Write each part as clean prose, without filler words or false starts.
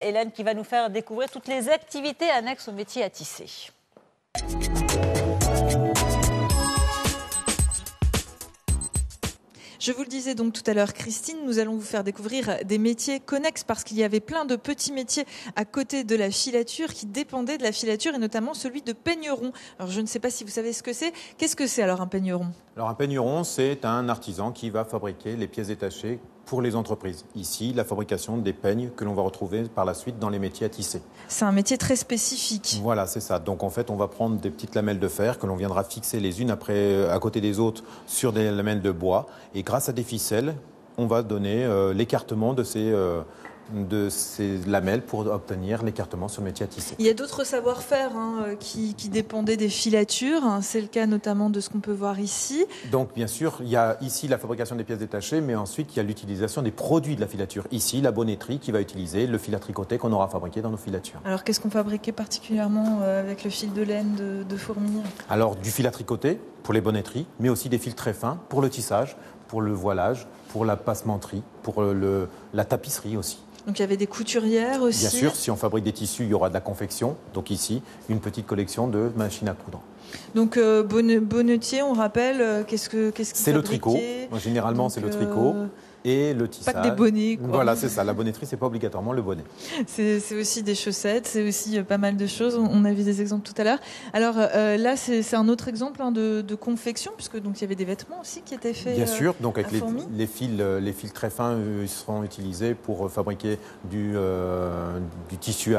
Hélène qui va nous faire découvrir toutes les activités annexes au métier à tisser. Je vous le disais donc tout à l'heure, Christine, nous allons vous faire découvrir des métiers connexes parce qu'il y avait plein de petits métiers à côté de la filature qui dépendaient de la filature et notamment celui de peigneron. Alors je ne sais pas si vous savez ce que c'est. Qu'est-ce que c'est alors un peigneron ? Alors un peigneron, c'est un artisan qui va fabriquer les pièces détachées pour les entreprises. Ici, la fabrication des peignes que l'on va retrouver par la suite dans les métiers à tisser. C'est un métier très spécifique. Voilà, c'est ça. Donc en fait, on va prendre des petites lamelles de fer que l'on viendra fixer les unes à côté des autres sur des lamelles de bois. Et grâce à des ficelles, on va donner l'écartement de ces lamelles pour obtenir l'écartement sur le métier à tisser. Il y a d'autres savoir-faire qui dépendaient des filatures. C'est le cas notamment de ce qu'on peut voir ici. Donc bien sûr, il y a ici la fabrication des pièces détachées, mais ensuite il y a l'utilisation des produits de la filature. Ici, la bonnetterie qui va utiliser le fil à tricoter qu'on aura fabriqué dans nos filatures. Alors qu'est-ce qu'on fabriquait particulièrement avec le fil de laine de fourmi ? Alors du fil à tricoter pour les bonnetteries, mais aussi des fils très fins pour le tissage, pour le voilage, pour la passementerie, pour la tapisserie aussi. Donc il y avait des couturières aussi. Bien sûr, si on fabrique des tissus, il y aura de la confection. Donc ici, une petite collection de machines à coudre. Donc bonnetier, on rappelle, qu'est-ce qu'il C'est le tricot. Généralement, c'est le tricot et le tissage. Pas que des bonnets, quoi. Voilà, c'est ça. La bonnetterie, c'est pas obligatoirement le bonnet. C'est aussi des chaussettes, c'est aussi pas mal de choses. On a vu des exemples tout à l'heure. Alors là, c'est un autre exemple de confection, puisque donc il y avait des vêtements aussi qui étaient faits. Bien sûr, donc avec les fils très fins seront utilisés pour fabriquer du tissu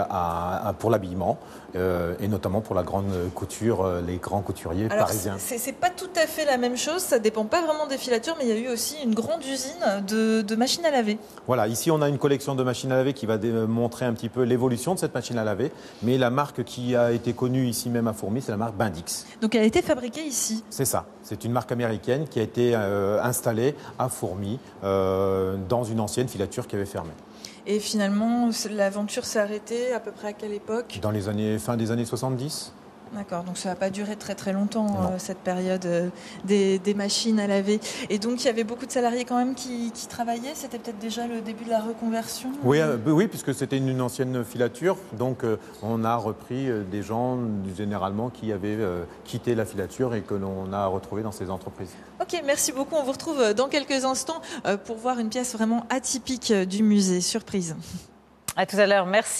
pour l'habillement et notamment pour la grande couture, les grands couturiers parisiens. C'est pas tout à fait la même chose. Ça dépend pas vraiment des filatures, mais il y a eu aussi une grande usine de machines à laver. Voilà, ici on a une collection de machines à laver qui va montrer un petit peu l'évolution de cette machine à laver. Mais la marque qui a été connue ici même à Fourmi, c'est la marque Bendix. Donc elle a été fabriquée ici. C'est ça. C'est une marque américaine qui a été installée à Fourmi dans une ancienne filature qui avait fermé. Et finalement, l'aventure s'est arrêtée à peu près à quelle époque ? Dans les fin des années 70. D'accord, donc ça n'a pas duré très très longtemps cette période des machines à laver. Et donc il y avait beaucoup de salariés quand même qui travaillaient. C'était peut-être déjà le début de la reconversion. Oui, puisque c'était une ancienne filature. Donc on a repris des gens généralement qui avaient quitté la filature et que l'on a retrouvés dans ces entreprises. Ok, merci beaucoup. On vous retrouve dans quelques instants pour voir une pièce vraiment atypique du musée. Surprise. À tout à l'heure, merci.